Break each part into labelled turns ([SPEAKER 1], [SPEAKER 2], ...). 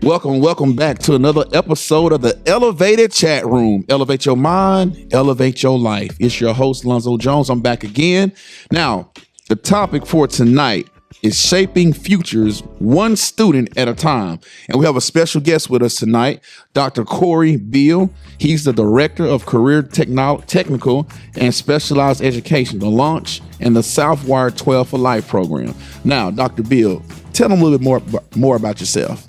[SPEAKER 1] Welcome back to another episode of the Elevated Chat Room. Elevate your mind, elevate your life. It's your host, Lonzo Jones. I'm back again. Now, the topic for tonight is shaping futures one student at a time. And we have a special guest with us tonight, Dr. Corey Beal. He's the Director of Career Technical and Specialized Education, the Launch, and the Southwire 12 for Life program. Now, Dr. Beal, tell them a little bit more about yourself.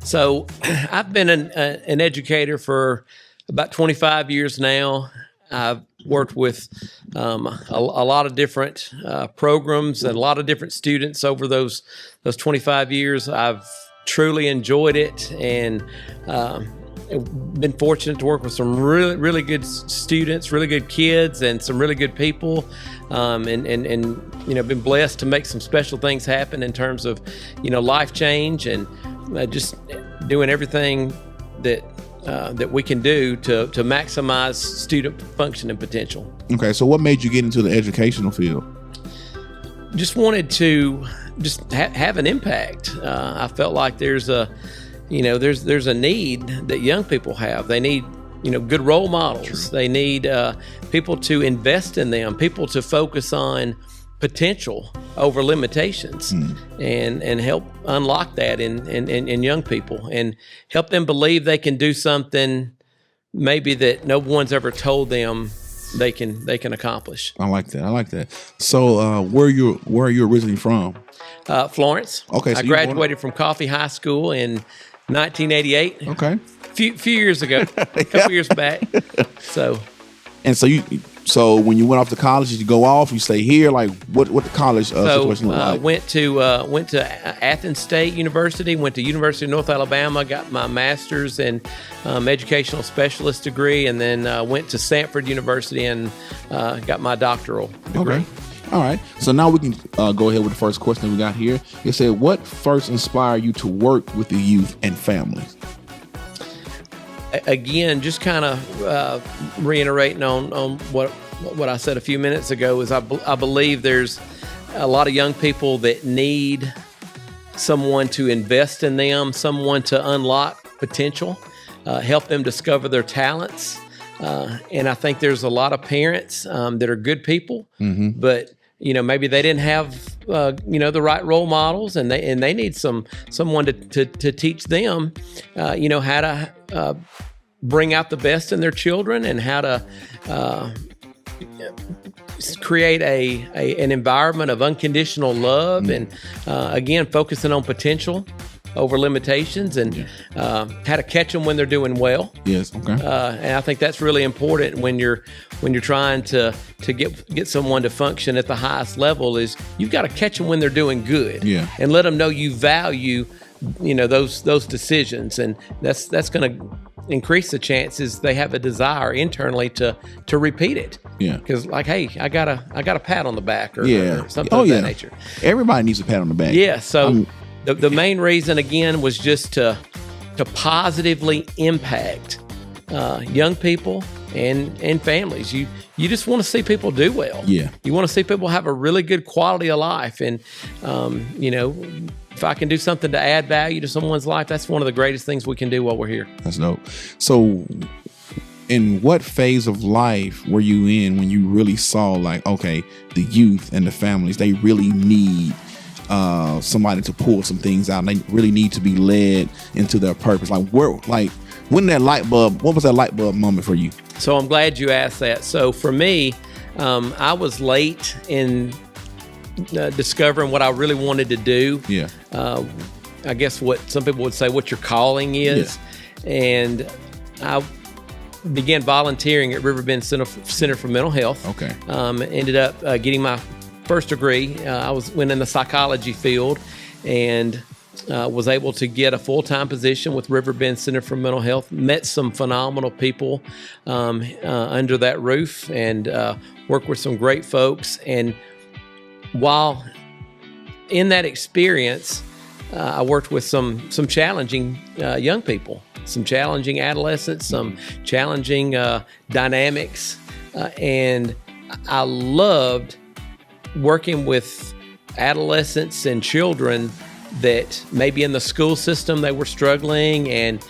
[SPEAKER 2] So I've been an educator for about 25 years now. I've worked with a lot of different programs and a lot of different students over those 25 years. I've truly enjoyed it and been fortunate to work with some really good students, really good kids, and some really good people. And been blessed to make some special things happen in terms of life change and just doing everything that we can do to maximize student function and potential. Okay,
[SPEAKER 1] so what made you get into the educational field?
[SPEAKER 2] Just wanted to have an impact. I felt like there's a need that young people have. They need good role models. True. They need people to invest in them, people to focus on potential over limitations, and help unlock that in young people and help them believe they can do something maybe that no one's ever told them they can accomplish.
[SPEAKER 1] I like that. So where are you originally from?
[SPEAKER 2] Florence.
[SPEAKER 1] Okay. So
[SPEAKER 2] I graduated from Coffee High School in 1988.
[SPEAKER 1] Okay.
[SPEAKER 2] Few years ago, a couple years back.
[SPEAKER 1] So when you went off to college, did you go off? You stay here? Like what the college situation look like?
[SPEAKER 2] Went to Athens State University. Went to University of North Alabama. Got my master's in educational specialist degree, and then went to Samford University and got my doctoral degree.
[SPEAKER 1] Okay. All right. So now we can go ahead with the first question that we got here. It said, "What first inspired you to work with the youth and families?"
[SPEAKER 2] Again, just kind of reiterating on what I said a few minutes ago is I believe there's a lot of young people that need someone to invest in them, someone to unlock potential, help them discover their talents. And I think there's a lot of parents that are good people, but maybe they didn't have the right role models, and they need someone to teach them how to bring out the best in their children and how to create an environment of unconditional love, and again focusing on potential over limitations, and how to catch them when they're doing well.
[SPEAKER 1] Yes. Okay.
[SPEAKER 2] And I think that's really important when you're trying to get someone to function at the highest level. Is you've got to catch them when they're doing good.
[SPEAKER 1] Yeah.
[SPEAKER 2] And let them know you value those decisions, and that's going to increase the chances they have a desire internally to repeat it.
[SPEAKER 1] Yeah.
[SPEAKER 2] Because hey, I got a pat on the back or something of that nature.
[SPEAKER 1] Everybody needs a pat on the back.
[SPEAKER 2] Yeah. So the main reason again was just to positively impact young people and families. You just want to see people do well.
[SPEAKER 1] Yeah.
[SPEAKER 2] You want to see people have a really good quality of life, and if I can do something to add value to someone's life, that's one of the greatest things we can do while we're here.
[SPEAKER 1] That's dope. So in what phase of life were you in when you really saw the youth and the families, they really need somebody to pull some things out, and they really need to be led into their purpose? When that light bulb, what was that light bulb moment for you?
[SPEAKER 2] So I'm glad you asked that. So for me, I was late in discovering what I really wanted to do.
[SPEAKER 1] Yeah.
[SPEAKER 2] I guess what some people would say what your calling is. Yeah. And I began volunteering at Riverbend Center for Mental Health.
[SPEAKER 1] Okay.
[SPEAKER 2] Ended up getting my first degree. Went in the psychology field and was able to get a full-time position with Riverbend Center for Mental Health. Met some phenomenal people under that roof, and worked with some great folks. And while in that experience, I worked with some challenging young people, some challenging adolescents, some challenging dynamics, and I loved working with adolescents and children that maybe in the school system they were struggling, and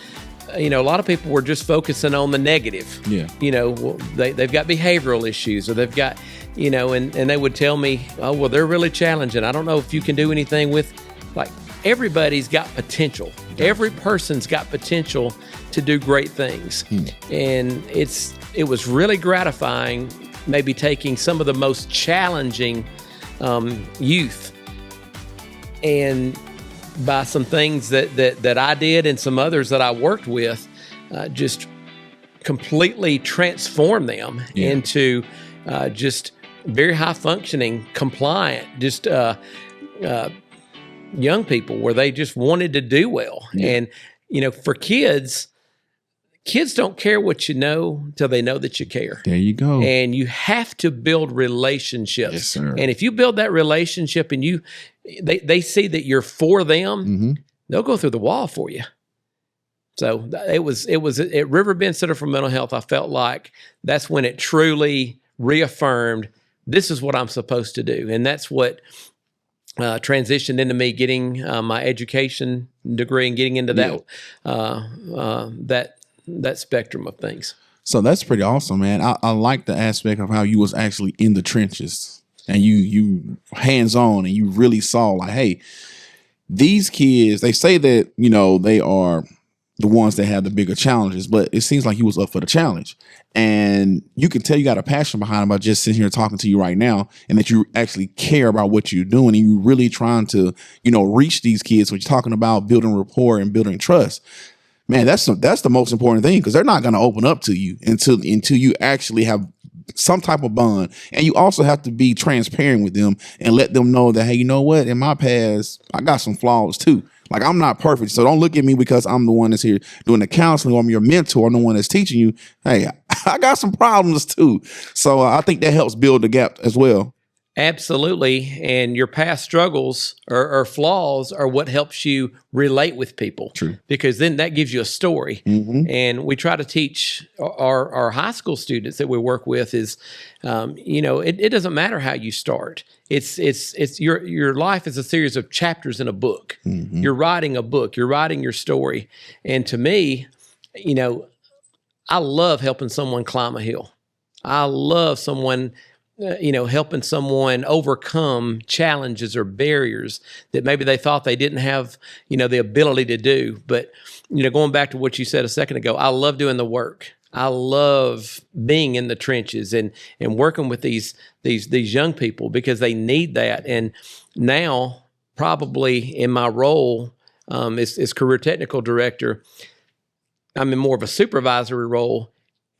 [SPEAKER 2] a lot of people were just focusing on the negative.
[SPEAKER 1] Yeah.
[SPEAKER 2] Well, they've got behavioral issues, or they've got, and they would tell me, oh, well, they're really challenging. I don't know if you can do anything with, like, everybody's got potential. Every person's got potential to do great things. And it was really gratifying, maybe taking some of the most challenging youth, and by some things that I did and some others that I worked with, just completely transform them into just very high functioning, compliant, just young people where they just wanted to do well. And, for kids don't care what you know till they know that you care.
[SPEAKER 1] There you go.
[SPEAKER 2] And you have to build relationships.
[SPEAKER 1] Yes, sir.
[SPEAKER 2] And if you build that relationship and they see that you're for them, they'll go through the wall for you. So it was at Riverbend Center for Mental Health. I felt like that's when it truly reaffirmed, this is what I'm supposed to do. And that's what transitioned into me getting my education degree and getting into that spectrum of things.
[SPEAKER 1] So that's pretty awesome, man. I like the aspect of how you was actually in the trenches and you hands-on, and you really saw, like, hey, these kids, they say that, they are the ones that have the bigger challenges, but it seems like you was up for the challenge. And you can tell you got a passion behind it by just sitting here talking to you right now, and that you actually care about what you're doing, and you really trying to, reach these kids. When you're talking about building rapport and building trust, man, that's the most important thing, because they're not going to open up to you until you actually have some type of bond. And you also have to be transparent with them and let them know that, hey, you know what? In my past, I got some flaws too. Like, I'm not perfect. So don't look at me because I'm the one that's here doing the counseling, or I'm your mentor, I'm the one that's teaching you. Hey, I got some problems too. So I think that helps build the gap as well.
[SPEAKER 2] Absolutely. And your past struggles or flaws are what helps you relate with people.
[SPEAKER 1] True.
[SPEAKER 2] Because then that gives you a story. And we try to teach our high school students that we work with is, it doesn't matter how you start. It's your life is a series of chapters in a book. You're writing a book. You're writing your story. And to me, I love helping someone climb a hill. I love someone helping someone overcome challenges or barriers that maybe they thought they didn't have, the ability to do. But, going back to what you said a second ago, I love doing the work. I love being in the trenches and working with these young people, because they need that. And now, probably in my role as career technical director, I'm in more of a supervisory role.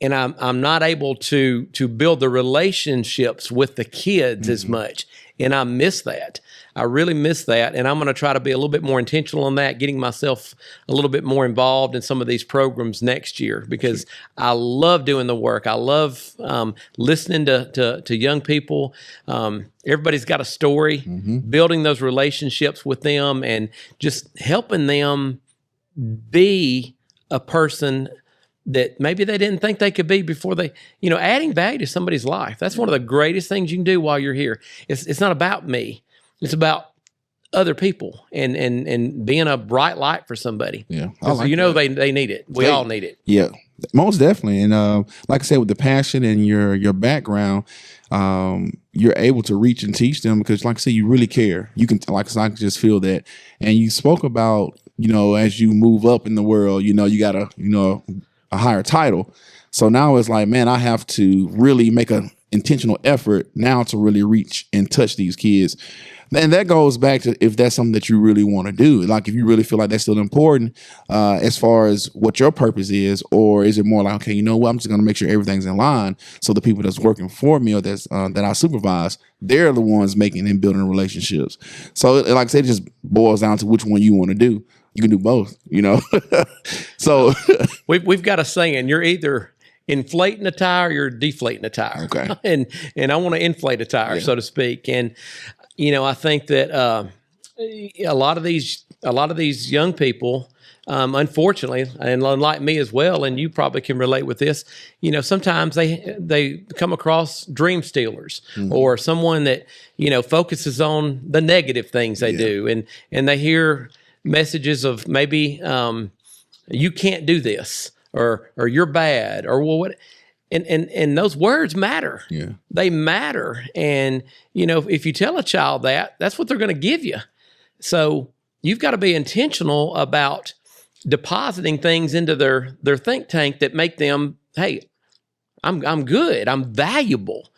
[SPEAKER 2] And I'm not able to build the relationships with the kids as much. And I miss that. I really miss that. And I'm going to try to be a little bit more intentional on that, getting myself a little bit more involved in some of these programs next year, because I love doing the work. I love listening to young people. Everybody's got a story, building those relationships with them and just helping them be a person that maybe they didn't think they could be before they, adding value to somebody's life. That's one of the greatest things you can do while you're here. It's not about me. It's about other people and being a bright light for somebody.
[SPEAKER 1] Yeah.
[SPEAKER 2] They need it. We all need it.
[SPEAKER 1] Yeah, most definitely. And like I said, with the passion and your background, you're able to reach and teach them because, like I said, you really care. You can, like I said, I can just feel that. And you spoke about, as you move up in the world, you got a higher title. So now it's like, man, I have to really make an intentional effort now to really reach and touch these kids. And that goes back to if that's something that you really want to do. Like, if you really feel like that's still important as far as what your purpose is, or is it more like, okay, you know what, I'm just going to make sure everything's in line so the people that's working for me or that's that I supervise, they're the ones making and building relationships. So like I said, it just boils down to which one you want to do. You can do both, So
[SPEAKER 2] we've got a saying, you're either inflating a tire or you're deflating a tire.
[SPEAKER 1] Okay.
[SPEAKER 2] And I want to inflate a tire, so to speak. And, I think that a lot of these young people, unfortunately, and like me as well, and you probably can relate with this, sometimes they come across dream stealers or someone that, focuses on the negative things they do. And they hear messages of maybe, you can't do this, or you're bad, or well, what, and those words matter.
[SPEAKER 1] Yeah.
[SPEAKER 2] They matter. And, if you tell a child that, that's what they're going to give you. So you've got to be intentional about depositing things into their think tank that make them, hey, I'm good, I'm valuable,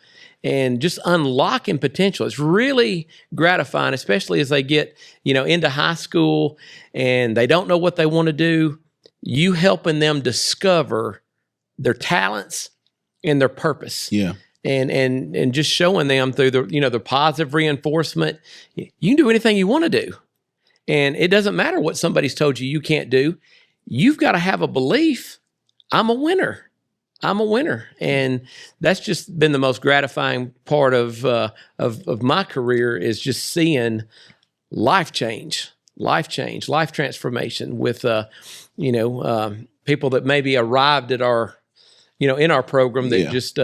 [SPEAKER 2] and just unlocking potential. It's really gratifying, especially as they get, into high school and they don't know what they want to do. You helping them discover their talents and their purpose.
[SPEAKER 1] Yeah.
[SPEAKER 2] And just showing them through the positive reinforcement, you can do anything you want to do. And it doesn't matter what somebody's told you can't do. You've got to have a belief. I'm a winner. I'm a winner. And that's just been the most gratifying part of my career, is just seeing life change, life transformation with, people that maybe arrived at our, in our program that just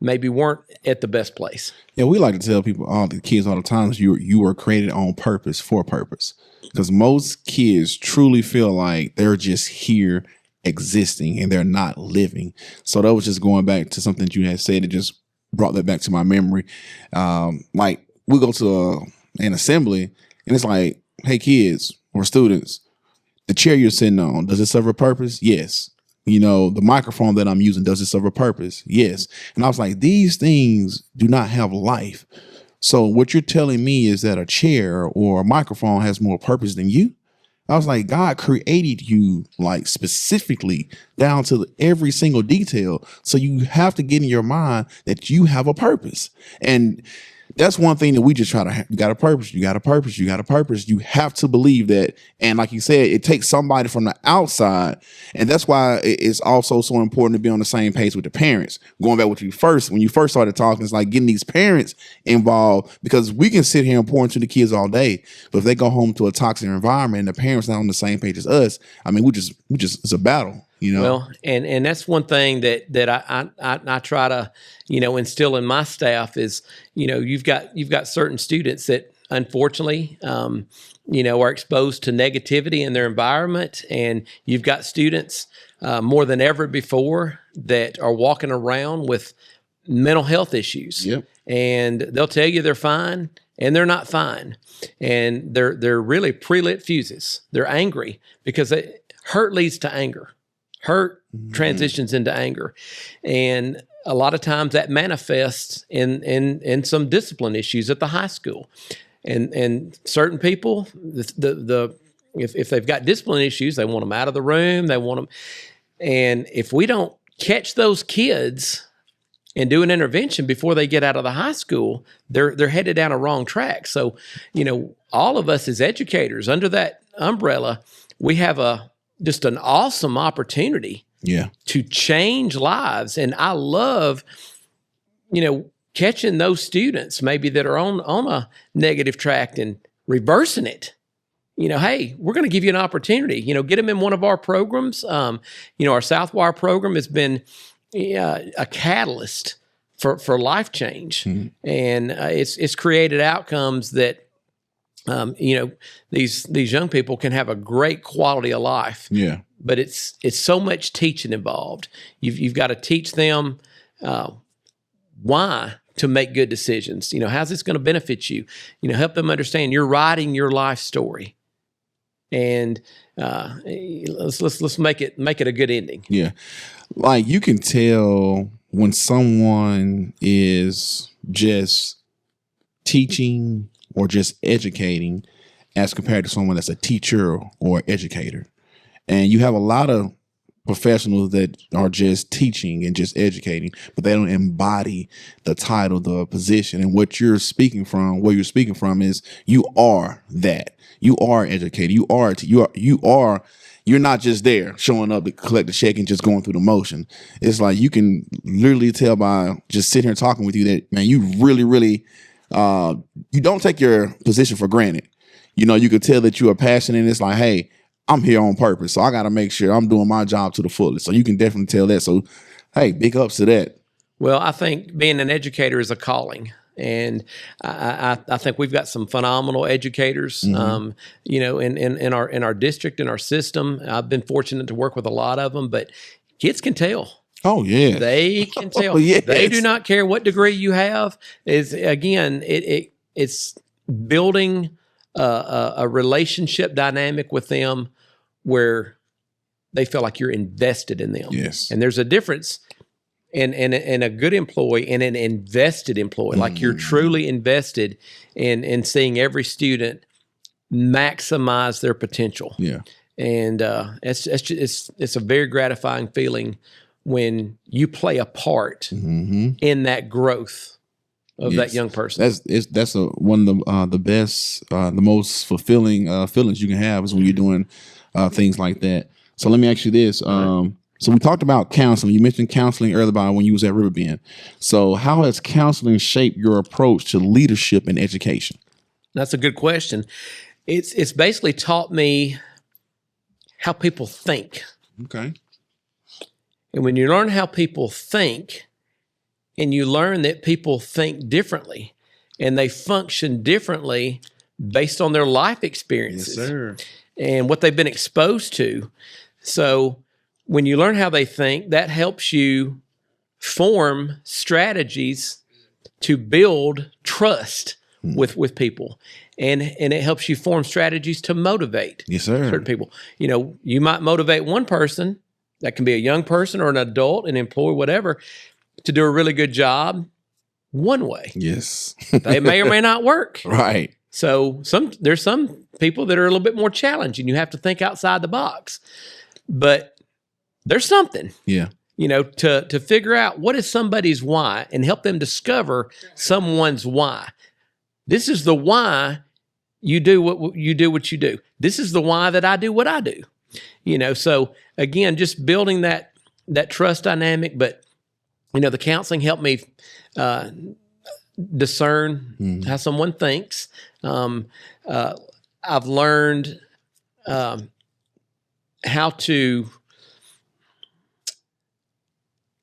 [SPEAKER 2] maybe weren't at the best place.
[SPEAKER 1] Yeah, we like to tell people, all the kids all the time, you were created on purpose for purpose. Because most kids truly feel like they're just here existing and they're not living. So that was just going back to something that you had said. It just brought that back to my memory. Like we go to an assembly and it's like, hey, kids or students, the chair you're sitting on, does it serve a purpose? Yes. The microphone that I'm using, does it serve a purpose? Yes. And I was like, these things do not have life. So what you're telling me is that a chair or a microphone has more purpose than you? I was like, God created you like specifically down to every single detail. So you have to get in your mind that you have a purpose. And that's one thing that we just try to have. You got a purpose. You got a purpose. You got a purpose. You have to believe that. And like you said, it takes somebody from the outside. And that's why it's also so important to be on the same page with the parents. Going back with you first, when you first started talking, it's like getting these parents involved, because we can sit here and pour into the kids all day. But if they go home to a toxic environment and the parents not on the same page as us, I mean, we just it's a battle.
[SPEAKER 2] Well, and that's one thing that I try to, instill in my staff is, you've got certain students that unfortunately, are exposed to negativity in their environment. And you've got students more than ever before that are walking around with mental health issues.
[SPEAKER 1] Yep.
[SPEAKER 2] And they'll tell you they're fine and they're not fine. And they're really pre-lit fuses. They're angry because hurt leads to anger. Hurt transitions into anger. And a lot of times that manifests in some discipline issues at the high school. And certain people, if they've got discipline issues, they want them out of the room. They want them. And if we don't catch those kids and do an intervention before they get out of the high school, they're headed down a wrong track. So, all of us as educators under that umbrella, we have just an awesome opportunity to change lives. And I love, catching those students maybe that are on a negative track and reversing it. Hey, we're going to give you an opportunity, get them in one of our programs. Our Southwire program has been a catalyst for life change. Mm-hmm. And it's created outcomes that, these young people can have a great quality of life. Yeah. But it's so much teaching involved. You've got to teach them why to make good decisions. How's this going to benefit you? Help them understand you're writing your life story. And let's make it a good ending.
[SPEAKER 1] Yeah. Like you can tell when someone is just teaching or just educating as compared to someone that's a teacher or educator. And you have a lot of professionals that are just teaching and just educating, but they don't embody the title, the position. And what you're speaking from, where you're speaking from is you are that. You are educated. You're not just there showing up to collect a check and just going through the motion. It's like you can literally tell by just sitting here talking with you that, man, you really, really, you don't take your position for granted. You could tell that you are passionate. And it's like, hey, I'm here on purpose. So I got to make sure I'm doing my job to the fullest. So you can definitely tell that. So, hey, big ups to that.
[SPEAKER 2] Well, I think being an educator is a calling. And I think we've got some phenomenal educators, you know, in our district, in our system. I've been fortunate to work with a lot of them, but kids can tell.
[SPEAKER 1] Oh, yeah.
[SPEAKER 2] They can tell.
[SPEAKER 1] Yes.
[SPEAKER 2] They do not care what degree you have. Is again, it's building a relationship dynamic with them where they feel like you're invested in them.
[SPEAKER 1] Yes.
[SPEAKER 2] And there's a difference in a good employee and an invested employee. Like you're truly invested in seeing every student maximize their potential.
[SPEAKER 1] Yeah.
[SPEAKER 2] And it's a very gratifying feeling when you play a part in that growth of that young person.
[SPEAKER 1] That's one of the best, the most fulfilling feelings you can have is when you're doing things like that. So let me ask you this. So we talked about counseling. You mentioned counseling earlier about when you was at Riverbend. So how has counseling shaped your approach to leadership and education?
[SPEAKER 2] That's a good question. It's basically taught me how people think.
[SPEAKER 1] Okay.
[SPEAKER 2] And when you learn how people think, and you learn that people think differently, and they function differently based on their life experiences and what they've been exposed to. So when you learn how they think, that helps you form strategies to build trust with people. And it helps you form strategies to motivate certain people. You know, you might motivate one person, that can be a young person or an adult, an employee, whatever, to do a really good job one way.
[SPEAKER 1] Yes.
[SPEAKER 2] They may or may not work.
[SPEAKER 1] Right.
[SPEAKER 2] So there's some people that are a little bit more challenging. You have to think outside the box. But there's something.
[SPEAKER 1] Yeah.
[SPEAKER 2] You know, to figure out what is somebody's why and help them discover someone's why. This is the why you do what you do. This is the why that I do what I do. You know, so again, just building that trust dynamic. But, you know, the counseling helped me discern how someone thinks. I've learned how to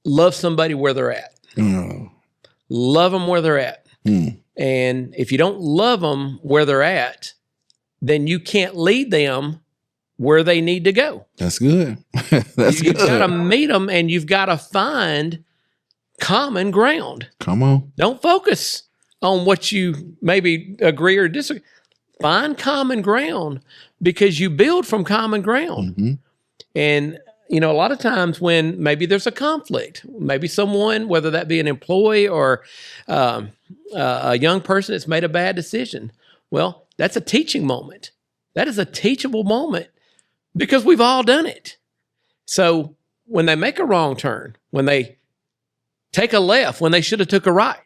[SPEAKER 2] love somebody where they're at. Love them where they're at. And if you don't love them where they're at, then you can't lead them where they need to go.
[SPEAKER 1] That's good.
[SPEAKER 2] You've got to meet them, and you've got to find common ground.
[SPEAKER 1] Come on.
[SPEAKER 2] Don't focus on what you maybe agree or disagree. Find common ground, because you build from common ground. And, you know, a lot of times when maybe there's a conflict, maybe someone, whether that be an employee or a young person that's made a bad decision, well, that's a teaching moment. That is a teachable moment, because we've all done it. So when they make a wrong turn, when they take a left when they should have took a right,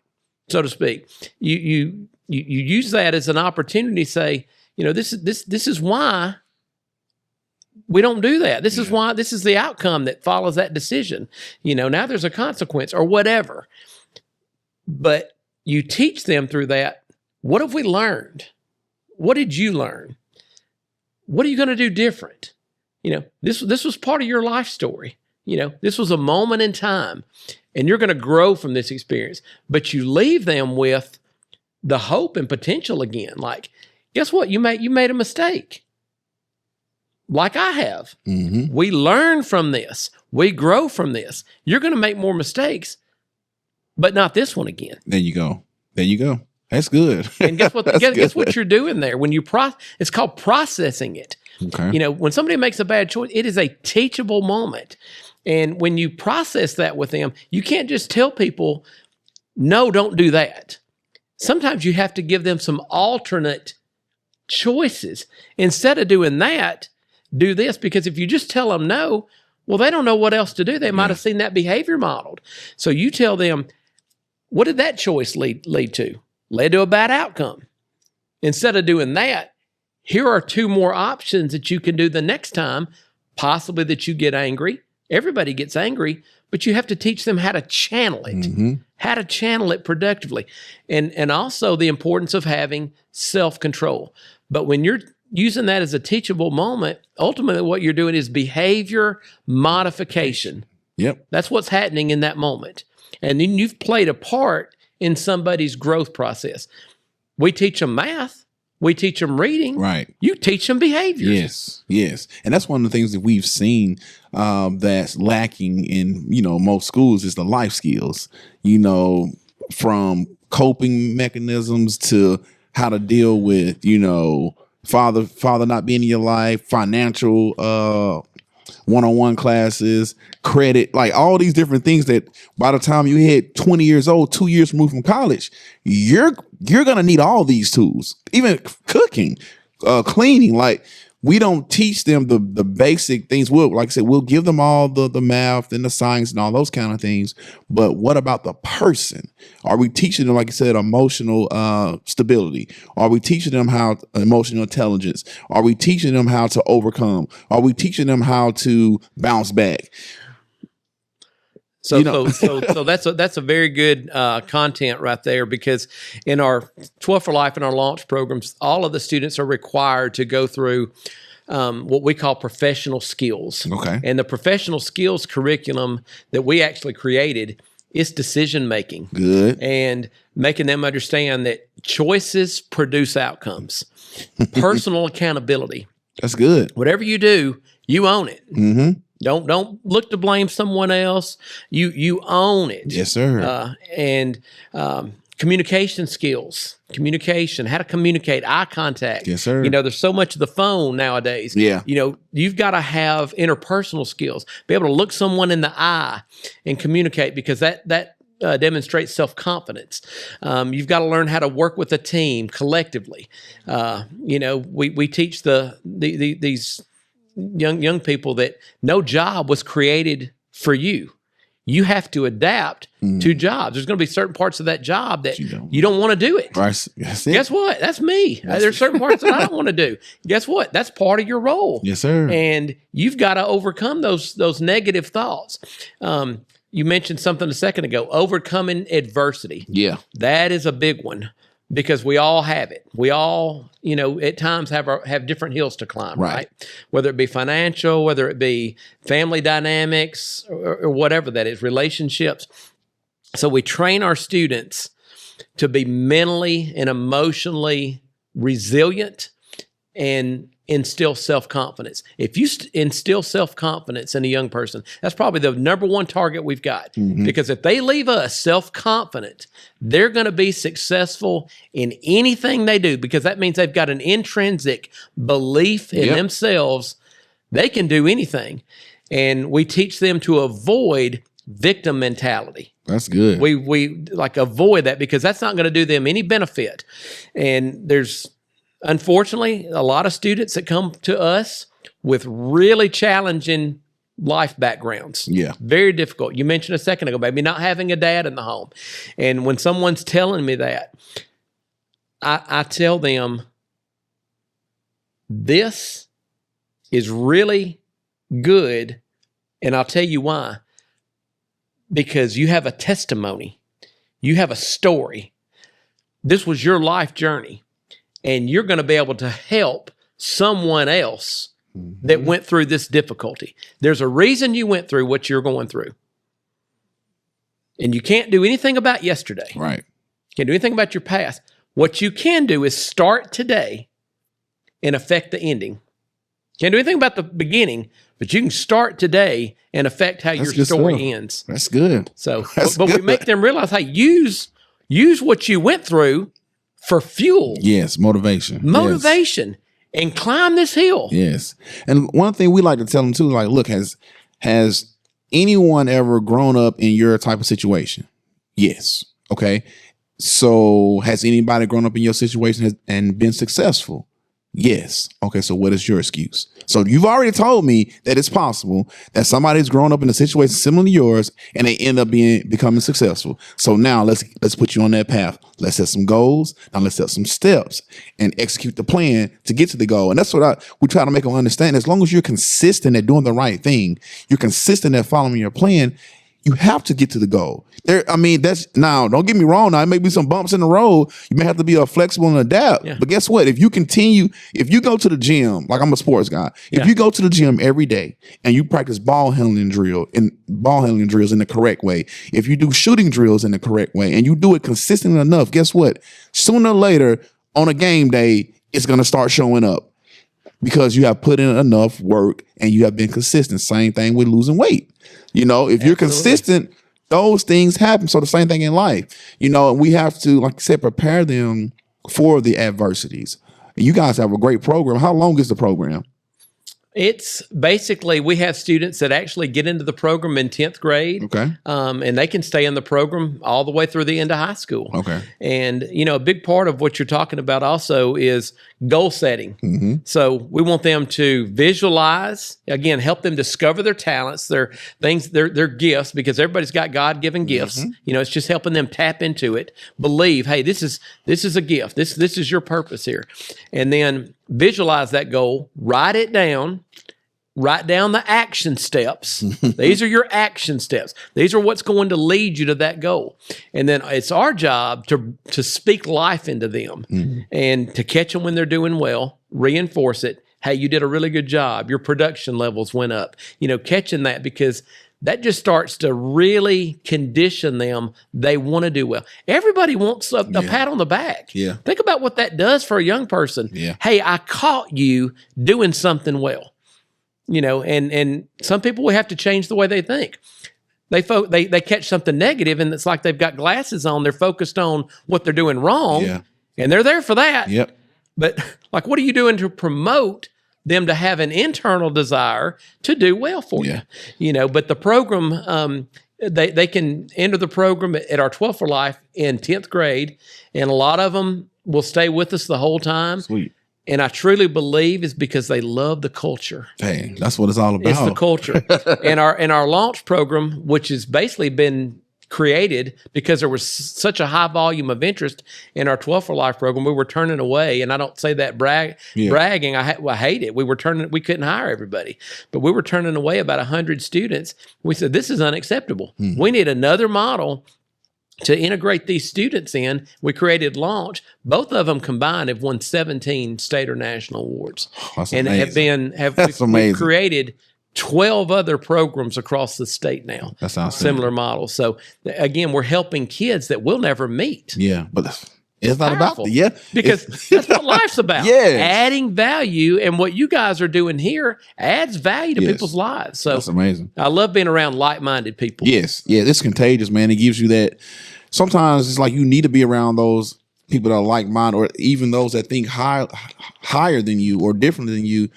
[SPEAKER 2] so to speak, you use that as an opportunity to say, you know, this is why we don't do that. This is why, this is the outcome that follows that decision. You know, now there's a consequence or whatever. But you teach them through that. What have we learned? What did you learn? What are you going to do different? You know, this was part of your life story. You know, this was a moment in time, and you're going to grow from this experience. But you leave them with the hope and potential again. Like, guess what? You made a mistake. Like I have. We learn from this. We grow from this. You're going to make more mistakes, but not this one again.
[SPEAKER 1] There you go. That's good.
[SPEAKER 2] And guess what? Guess what you're doing there when you it's called processing it.
[SPEAKER 1] Okay.
[SPEAKER 2] You know, when somebody makes a bad choice, it is a teachable moment. And when you process that with them, you can't just tell people, no, don't do that. Sometimes you have to give them some alternate choices. Instead of doing that, do this. Because if you just tell them no, well, they don't know what else to do. They might have seen that behavior modeled. So you tell them, what did that choice lead to? Led to a bad outcome. Instead of doing that, here are two more options that you can do the next time, possibly that you get angry. Everybody gets angry, but you have to teach them how to channel it, how to channel it productively, and also the importance of having self-control. But when you're using that as a teachable moment, ultimately what you're doing is behavior modification.
[SPEAKER 1] Yep.
[SPEAKER 2] That's what's happening in that moment. And then you've played a part in somebody's growth process. We teach them math. We teach them reading.
[SPEAKER 1] Right.
[SPEAKER 2] You teach them behaviors.
[SPEAKER 1] Yes. Yes. And that's one of the things that we've seen that's lacking in, most schools is the life skills, from coping mechanisms to how to deal with, father not being in your life, financial one-on-one classes, credit, like all these different things that by the time you hit 20 years old, 2 years removed from college, you're going to need all these tools, even cooking, cleaning. Like, we don't teach them the basic things. Like I said, we'll give them all the math and the science and all those kind of things. But what about the person? Are we teaching them, like I said, emotional stability? Are we teaching them emotional intelligence? Are we teaching them how to overcome? Are we teaching them how to bounce back?
[SPEAKER 2] So that's a very good content right there, because in our 12 for Life and our launch programs, all of the students are required to go through what we call professional skills.
[SPEAKER 1] Okay.
[SPEAKER 2] And the professional skills curriculum that we actually created is decision making.
[SPEAKER 1] Good.
[SPEAKER 2] And making them understand that choices produce outcomes. Personal accountability.
[SPEAKER 1] That's good.
[SPEAKER 2] Whatever you do, you own it.
[SPEAKER 1] Mm-hmm.
[SPEAKER 2] Don't look to blame someone else. You own it.
[SPEAKER 1] Yes, sir.
[SPEAKER 2] And communication skills, how to communicate, eye contact.
[SPEAKER 1] Yes, sir.
[SPEAKER 2] There's so much of the phone nowadays.
[SPEAKER 1] Yeah.
[SPEAKER 2] You've got to have interpersonal skills, be able to look someone in the eye and communicate, because that demonstrates self-confidence. You've got to learn how to work with a team collectively. We teach these young people that no job was created for you. You have to adapt to jobs. There's going to be certain parts of that job that you don't want to do it.
[SPEAKER 1] Right.
[SPEAKER 2] Guess what? That's me. There's certain parts that I don't want to do. Guess what? That's part of your role.
[SPEAKER 1] Yes, sir.
[SPEAKER 2] And you've got to overcome those negative thoughts. You mentioned something a second ago, overcoming adversity.
[SPEAKER 1] Yeah.
[SPEAKER 2] That is a big one, because we all have it. We all, at times have different hills to climb, right? Whether it be financial, whether it be family dynamics, or whatever that is, relationships. So we train our students to be mentally and emotionally resilient and instill self-confidence. If you instill self-confidence in a young person, that's probably the number one target we've got. Mm-hmm. Because if they leave us self-confident, they're going to be successful in anything they do, because that means they've got an intrinsic belief in themselves. They can do anything. And we teach them to avoid victim mentality.
[SPEAKER 1] That's good.
[SPEAKER 2] We avoid that, because that's not going to do them any benefit. And there's, unfortunately, a lot of students that come to us with really challenging life backgrounds.
[SPEAKER 1] Yeah.
[SPEAKER 2] Very difficult. You mentioned a second ago, maybe not having a dad in the home. And when someone's telling me that, I tell them, this is really good. And I'll tell you why. Because you have a testimony. You have a story. This was your life journey. And you're going to be able to help someone else that went through this difficulty. There's a reason you went through what you're going through. And you can't do anything about yesterday.
[SPEAKER 1] Right.
[SPEAKER 2] Can't do anything about your past. What you can do is start today and affect the ending. Can't do anything about the beginning, but you can start today and affect how your story ends.
[SPEAKER 1] That's good.
[SPEAKER 2] So, but we make them realize, hey, use what you went through for fuel.
[SPEAKER 1] Yes, motivation.
[SPEAKER 2] Motivation. Yes. And climb this hill.
[SPEAKER 1] Yes. And one thing we like to tell them too, like, look, has anyone ever grown up in your type of situation? Yes. Okay. So has anybody grown up in your situation and been successful? Yes. Okay. So what is your excuse? So you've already told me that it's possible that somebody's grown up in a situation similar to yours and they end up becoming successful. So now let's put you on that path. Let's set some goals. Now let's set some steps and execute the plan to get to the goal. And that's what we try to make them understand. As long as you're consistent at doing the right thing, you're consistent at following your plan, you have to get to the goal. That's now, don't get me wrong. Now, it may be some bumps in the road. You may have to be flexible and adapt.
[SPEAKER 2] Yeah.
[SPEAKER 1] But guess what? If you go to the gym, like I'm a sports guy, if you go to the gym every day and you practice ball handling drills in the correct way, if you do shooting drills in the correct way, and you do it consistently enough, guess what? Sooner or later on a game day, it's going to start showing up because you have put in enough work and you have been consistent. Same thing with losing weight. If you're consistent, those things happen. So the same thing in life, and we have to, like I said, prepare them for the adversities. You guys have a great program. How long is the program?
[SPEAKER 2] It's basically, we have students that actually get into the program in 10th grade.
[SPEAKER 1] Okay.
[SPEAKER 2] And they can stay in the program all the way through the end of high school.
[SPEAKER 1] Okay.
[SPEAKER 2] And, a big part of what you're talking about also is goal setting. Mm-hmm. So we want them to visualize, again, help them discover their talents, their things, their gifts, because everybody's got God-given gifts. Mm-hmm. It's just helping them tap into it, believe, hey, this is a gift. This is your purpose here. And then visualize that goal, write it down, write down the action steps. These are your action steps. These are what's going to lead you to that goal. And then it's our job to speak life into them and to catch them when they're doing well, reinforce it. Hey, you did a really good job. Your production levels went up. Catching that, because that just starts to really condition them. They want to do well. Everybody wants a pat on the back.
[SPEAKER 1] Yeah.
[SPEAKER 2] Think about what that does for a young person.
[SPEAKER 1] Yeah.
[SPEAKER 2] Hey, I caught you doing something well. And some people will have to change the way they think. They catch something negative, and it's like they've got glasses on. They're focused on what they're doing wrong, and they're there for that.
[SPEAKER 1] Yep.
[SPEAKER 2] But what are you doing to promote them to have an internal desire to do well for you? But the program, they can enter the program at our 12 for Life in 10th grade, and a lot of them will stay with us the whole time.
[SPEAKER 1] Sweet.
[SPEAKER 2] And I truly believe it's because they love the culture.
[SPEAKER 1] Hey, that's what it's all about.
[SPEAKER 2] It's the culture. And our launch program, which has basically been created because there was such a high volume of interest in our 12 for Life program, we were turning away. And I don't say that bragging. I hate it. We couldn't hire everybody, but we were turning away about 100 students. We said, this is unacceptable. We need another model to integrate these students in. We created Launch. Both of them combined have won 17 state or national awards.
[SPEAKER 1] That's
[SPEAKER 2] and
[SPEAKER 1] amazing.
[SPEAKER 2] We've created 12 other programs across the state now.
[SPEAKER 1] That sounds
[SPEAKER 2] similar models. So again, we're helping kids that we'll never meet.
[SPEAKER 1] Yeah, but it's not
[SPEAKER 2] Powerful.
[SPEAKER 1] about that.
[SPEAKER 2] Because that's what life's about.
[SPEAKER 1] Yes.
[SPEAKER 2] Adding value, and what you guys are doing here adds value to people's lives. So
[SPEAKER 1] that's amazing.
[SPEAKER 2] I love being around like-minded people.
[SPEAKER 1] Yes. Yeah, it's contagious, man. It gives you that. Sometimes it's like you need to be around those people that are like-minded, or even those that think higher than you or different than you,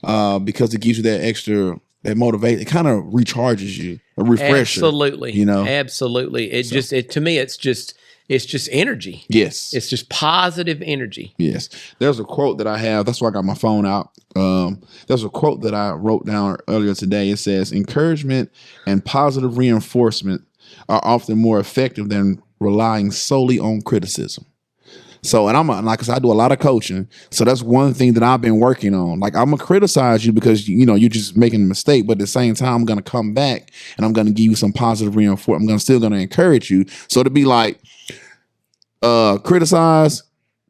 [SPEAKER 1] because it gives you that extra, that motivation. It kind of recharges you, a refresher.
[SPEAKER 2] Absolutely. Absolutely. To me, it's just energy.
[SPEAKER 1] Yes.
[SPEAKER 2] It's just positive energy.
[SPEAKER 1] Yes. There's a quote that I have. That's why I got my phone out. There's a quote that I wrote down earlier today. It says, encouragement and positive reinforcement are often more effective than relying solely on criticism. So, and like I said, I do a lot of coaching. So that's one thing that I've been working on. Like, I'm going to criticize you because, you're just making a mistake. But at the same time, I'm going to come back and I'm going to give you some positive reinforcement. I'm still going to encourage you. So to be like, criticize,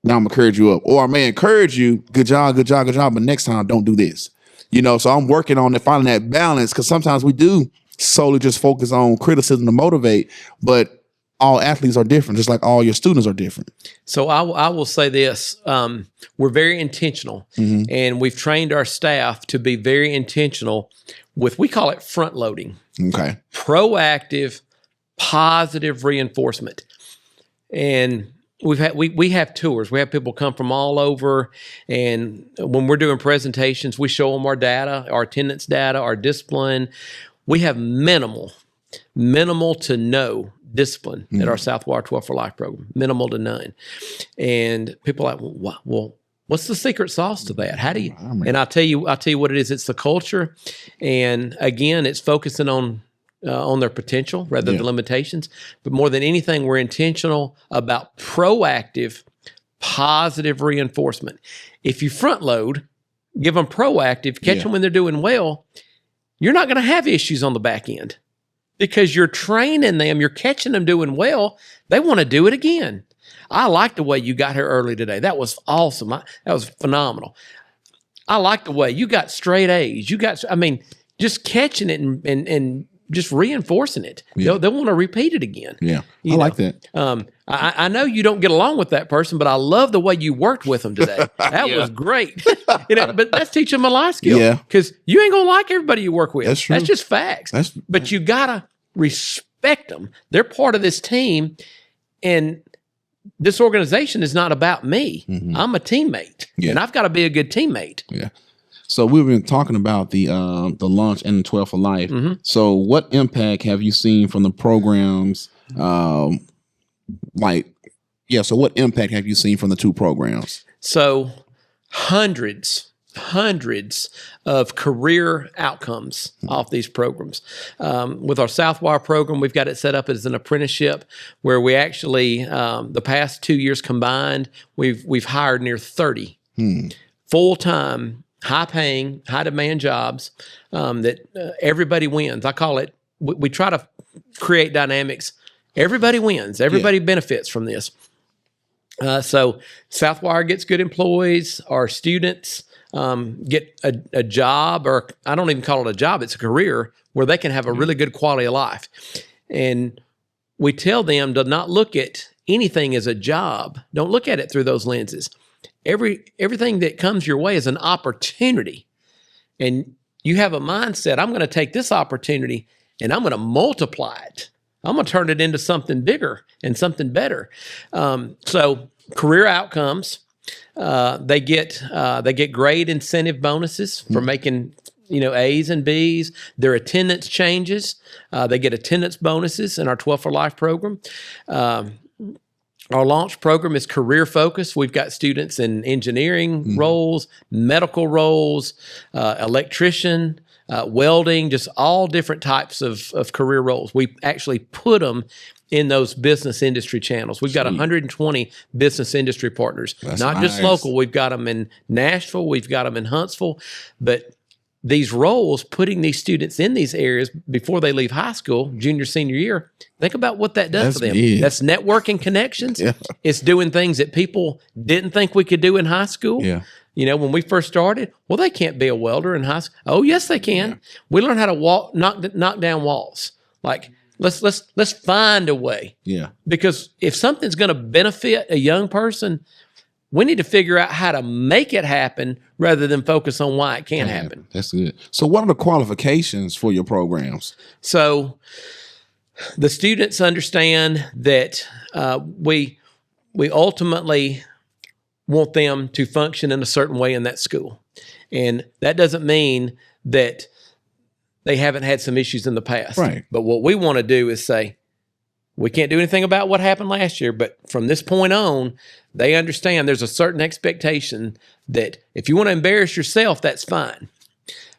[SPEAKER 1] now I'm going to encourage you up. Or I may encourage you, good job, but next time, don't do this. So I'm working on finding that balance, because sometimes we do solely just focus on criticism to motivate, but all athletes are different, just like all your students are different.
[SPEAKER 2] So I will say this. We're very intentional, and we've trained our staff to be very intentional with, we call it front loading.
[SPEAKER 1] Okay.
[SPEAKER 2] Proactive, positive reinforcement. And we have tours. We have people come from all over, and when we're doing presentations, we show them our data, our attendance data, our discipline. We have minimal to no discipline at our Southwire 12 for Life program, minimal to none. And people are like, well, what's the secret sauce to that? How do you? And I'll tell you what it is. It's the culture, and again, it's focusing on their potential rather than limitations. But more than anything, we're intentional about proactive, positive reinforcement. If you front load, give them proactive, catch them when they're doing well, you're not going to have issues on the back end. because you're training them, you're catching them doing well. They want to do it again. I like the way you got here early today. That was awesome. That was phenomenal. I like the way you got straight A's. Just catching it and just reinforcing it.
[SPEAKER 1] Yeah.
[SPEAKER 2] They'll want to repeat it again.
[SPEAKER 1] Yeah, I like that.
[SPEAKER 2] I know you don't get along with that person, but I love the way you worked with them today. That was great. But that's teaching them a life skill.
[SPEAKER 1] Yeah.
[SPEAKER 2] Because you ain't gonna like everybody you work with.
[SPEAKER 1] That's true.
[SPEAKER 2] That's just facts. But you gotta respect them. They're part of this team, and this organization is not about me. I'm a teammate, and I've got to be a good teammate.
[SPEAKER 1] Yeah. So we've been talking about the launch and the 12 for Life. So what impact have you seen from the programs? So what impact have you seen from the two programs?
[SPEAKER 2] So hundreds of career outcomes off these programs. With our Southwire program, we've got it set up as an apprenticeship where we actually, the past 2 years combined, we've hired near 30 full-time, high-paying, high-demand jobs that everybody wins. I call it, we try to create dynamics. Everybody wins. Everybody benefits from this. So Southwire gets good employees. Our students get a job, or I don't even call it a job, it's a career where they can have a really good quality of life. And we tell them to not look at anything as a job. Don't look at it through those lenses. Everything that comes your way is an opportunity. And you have a mindset, I'm going to take this opportunity and I'm going to multiply it. I'm going to turn it into something bigger and something better. So career outcomes, they get grade incentive bonuses for making A's and B's. Their attendance changes. They get attendance bonuses in our 12 for Life program. Our launch program is career focused. We've got students in engineering roles, medical roles, electrician, welding, just all different types of career roles. We actually put them in those business industry channels. We've got 120 business industry partners, not just local. We've got them in Nashville. We've got them in Huntsville. But these roles, putting these students in these areas before they leave high school, junior, senior year, think about what that does for them.
[SPEAKER 1] Big.
[SPEAKER 2] That's networking connections. Yeah. It's doing things that people didn't think we could do in high school.
[SPEAKER 1] Yeah.
[SPEAKER 2] When we first started, well, they can't be a welder in high school. Oh, yes, they can. Yeah. We learn how to knock down walls. Like, let's find a way.
[SPEAKER 1] Yeah.
[SPEAKER 2] Because if something's going to benefit a young person, we need to figure out how to make it happen rather than focus on why it can't happen.
[SPEAKER 1] That's good. So what are the qualifications for your programs?
[SPEAKER 2] So the students understand that we ultimately want them to function in a certain way in that school. And that doesn't mean that they haven't had some issues in the past.
[SPEAKER 1] Right.
[SPEAKER 2] But what we want to do is say, we can't do anything about what happened last year, but from this point on, they understand there's a certain expectation that if you want to embarrass yourself, that's fine.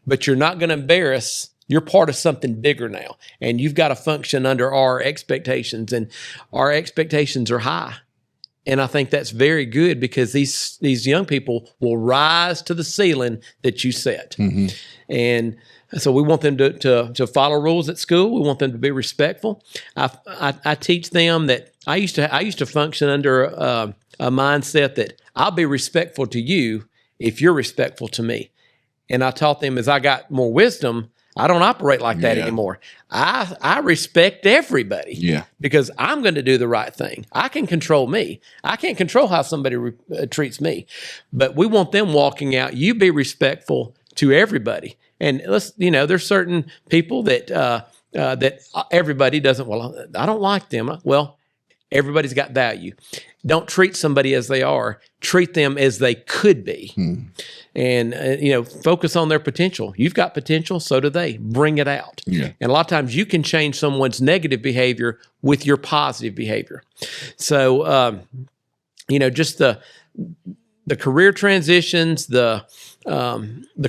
[SPEAKER 2] But you're not going to embarrass, you're part of something bigger now. And you've got to function under our expectations, and our expectations are high. And I think that's very good because these young people will rise to the ceiling that you set. And so we want them to follow rules at school. We want them to be respectful. I teach them that I used to function under a mindset that I'll be respectful to you if you're respectful to me. And I taught them as I got more wisdom, I don't operate like that anymore. I respect everybody.
[SPEAKER 1] Yeah.
[SPEAKER 2] Because I'm going to do the right thing. I can control me. I can't control how somebody treats me. But we want them walking out. You be respectful to everybody. And there's certain people that everybody doesn't. Well, I don't like them. Well, everybody's got value. Don't treat somebody as they are. Treat them as they could be. And focus on their potential. You've got potential, so do they. Bring it out.
[SPEAKER 1] Yeah.
[SPEAKER 2] And a lot of times you can change someone's negative behavior with your positive behavior. So, just the career transitions, the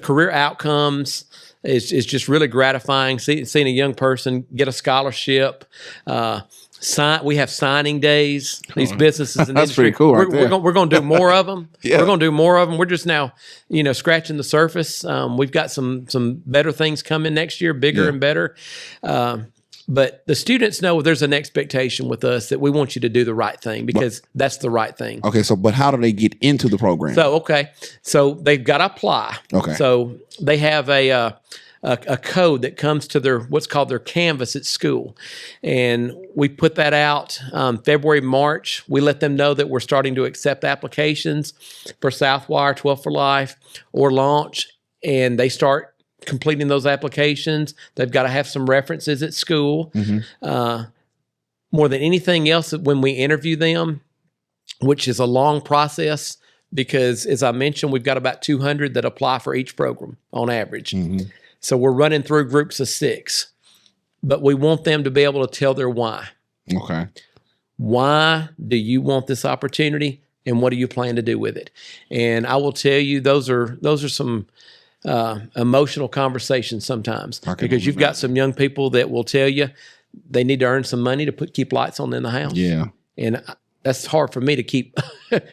[SPEAKER 2] career outcomes is just really gratifying. Seeing a young person get a scholarship. We have signing days. These businesses in the industry.
[SPEAKER 1] Pretty cool.
[SPEAKER 2] We're going to do more of them.
[SPEAKER 1] Yeah.
[SPEAKER 2] We're going to do more of them. We're just now, scratching the surface. We've got some better things coming next year, bigger and better. But the students know there's an expectation with us that we want you to do the right thing because that's the right thing.
[SPEAKER 1] Okay, so but how do they get into the program?
[SPEAKER 2] So they've got to apply.
[SPEAKER 1] Okay.
[SPEAKER 2] So they have a code that comes to their what's called their canvas at school, and we put that out February, March. We let them know that we're starting to accept applications for Southwire, 12 for Life, or Launch, and they start completing those applications. They've got to have some references at school. More than anything else, when we interview them, which is a long process, because as I mentioned, we've got about 200 that apply for each program on average. So we're running through groups of 6, but we want them to be able to tell their why.
[SPEAKER 1] Okay.
[SPEAKER 2] Why do you want this opportunity, and what do you plan to do with it? And I will tell you, those are some emotional conversations sometimes, because you've got some young people that will tell you they need to earn some money to keep lights on in the house.
[SPEAKER 1] Yeah.
[SPEAKER 2] And that's hard for me to keep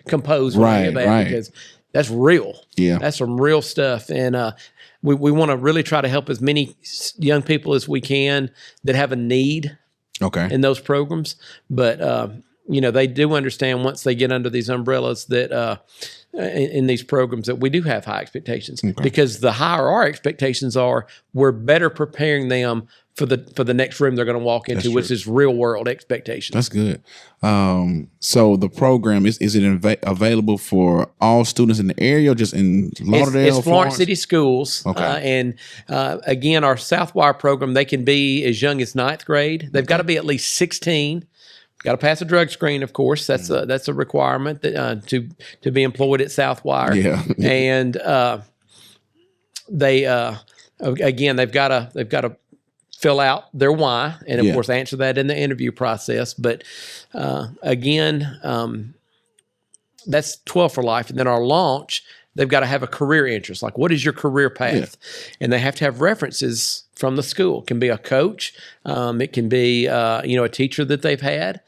[SPEAKER 2] composed when I hear that, because that's real.
[SPEAKER 1] Yeah.
[SPEAKER 2] That's some real stuff. And we want to really try to help as many young people as we can that have a need in those programs. But, they do understand once they get under these umbrellas that in these programs that we do have high expectations, because the higher our expectations are, we're better preparing them for the next room they're going to walk into, which is real world expectations.
[SPEAKER 1] That's good. So the program is it available for all students in the area, or just in Lauderdale?
[SPEAKER 2] It's Florence City Schools. And again, our Southwire program, they can be as young as 9th grade. They've got to be at least 16. Got to pass a drug screen, of course. That's a requirement that, to be employed at Southwire.
[SPEAKER 1] Yeah.
[SPEAKER 2] And they've got to fill out their why, and of course answer that in the interview process. But that's 12 for Life. And then our Launch, they've got to have a career interest. Like, what is your career path? And they have to have references from the school. It can be a coach. It can be, a teacher that they've had,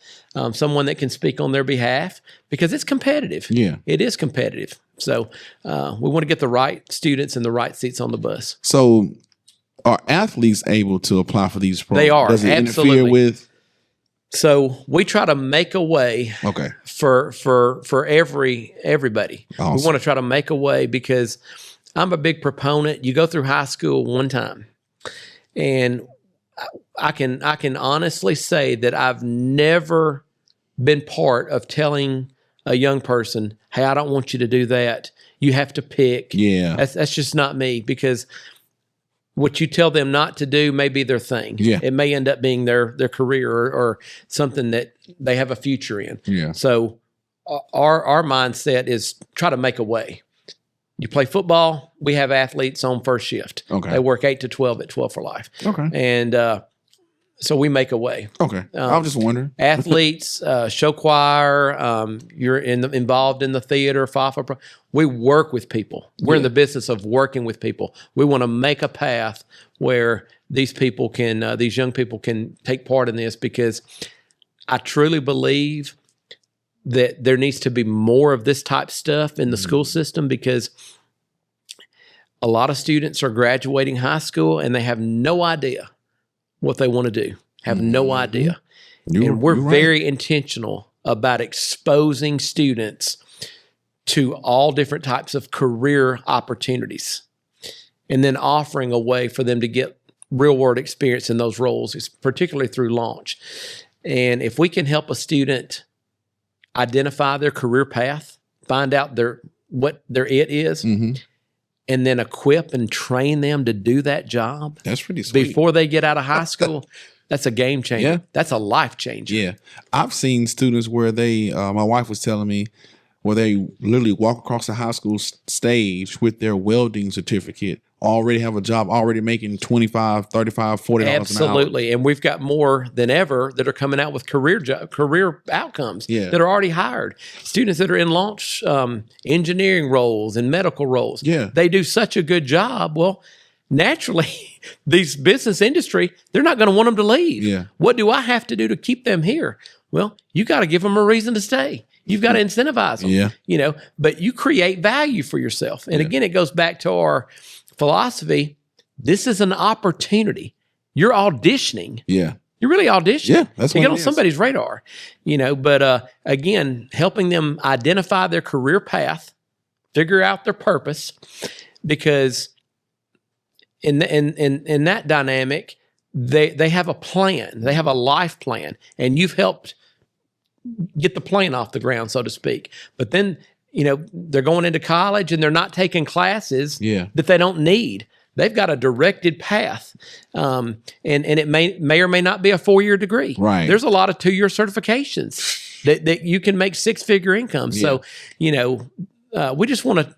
[SPEAKER 2] someone that can speak on their behalf, because it's competitive. Yeah. It is competitive. So we want to get the right students in the right seats on the bus.
[SPEAKER 1] So are athletes able to apply for these programs?
[SPEAKER 2] They are.
[SPEAKER 1] Does it
[SPEAKER 2] Absolutely.
[SPEAKER 1] interfere with?
[SPEAKER 2] So we try to make a way for everybody.
[SPEAKER 1] Awesome.
[SPEAKER 2] We want to try to make a way, because I'm a big proponent. You go through high school one time, and I can honestly say that I've never been part of telling a young person, hey, I don't want you to do that. You have to pick.
[SPEAKER 1] Yeah.
[SPEAKER 2] That's just not me, because what you tell them not to do may be their thing.
[SPEAKER 1] Yeah.
[SPEAKER 2] It may end up being their career or something that they have a future in.
[SPEAKER 1] Yeah.
[SPEAKER 2] So our mindset is try to make a way. You play football, we have athletes on first shift.
[SPEAKER 1] Okay.
[SPEAKER 2] They work 8 to 12 at 12 for Life.
[SPEAKER 1] Okay.
[SPEAKER 2] And so we make a way.
[SPEAKER 1] Okay. I was just wondering.
[SPEAKER 2] Athletes, show choir, you're involved in the theater, FAFA. We work with people. We're in the business of working with people. We want to make a path where these people can, these young people can take part in this, because I truly believe that there needs to be more of this type stuff in the school system, because a lot of students are graduating high school and they have no idea what they want to do, have no idea. And we're very intentional about exposing students to all different types of career opportunities, and then offering a way for them to get real world experience in those roles, particularly through Launch. And if we can help a student identify their career path, find out what their it is, and then equip and train them to do that job.
[SPEAKER 1] That's pretty sweet.
[SPEAKER 2] Before they get out of high school, that's a game changer.
[SPEAKER 1] Yeah.
[SPEAKER 2] That's a life changer.
[SPEAKER 1] Yeah. I've seen students where they, my wife was telling me, where they literally walk across the high school stage with their welding certificate, already have a job, already making $25, $35, $40 an hour.
[SPEAKER 2] Absolutely. And we've got more than ever that are coming out with career outcomes that are already hired. Students that are in Launch engineering roles and medical roles.
[SPEAKER 1] Yeah.
[SPEAKER 2] They do such a good job. Well, naturally, these business industry, they're not going to want them to leave.
[SPEAKER 1] Yeah.
[SPEAKER 2] What do I have to do to keep them here? Well, you got to give them a reason to stay. You've got to incentivize them. Yeah. But you create value for yourself. And again, it goes back to our philosophy. This is an opportunity. You're auditioning You really audition.
[SPEAKER 1] Yeah, that's
[SPEAKER 2] to
[SPEAKER 1] what
[SPEAKER 2] get
[SPEAKER 1] it
[SPEAKER 2] on
[SPEAKER 1] is.
[SPEAKER 2] somebody's radar, But again, helping them identify their career path, figure out their purpose, because in that dynamic, they have a plan, they have a life plan, and you've helped get the plane off the ground, so to speak. But then, they're going into college and they're not taking classes that they don't need. They've got a directed path, and it may or may not be a 4-year degree.
[SPEAKER 1] Right.
[SPEAKER 2] There's a lot of 2-year certifications that you can make 6-figure income.
[SPEAKER 1] Yeah.
[SPEAKER 2] So, we just want to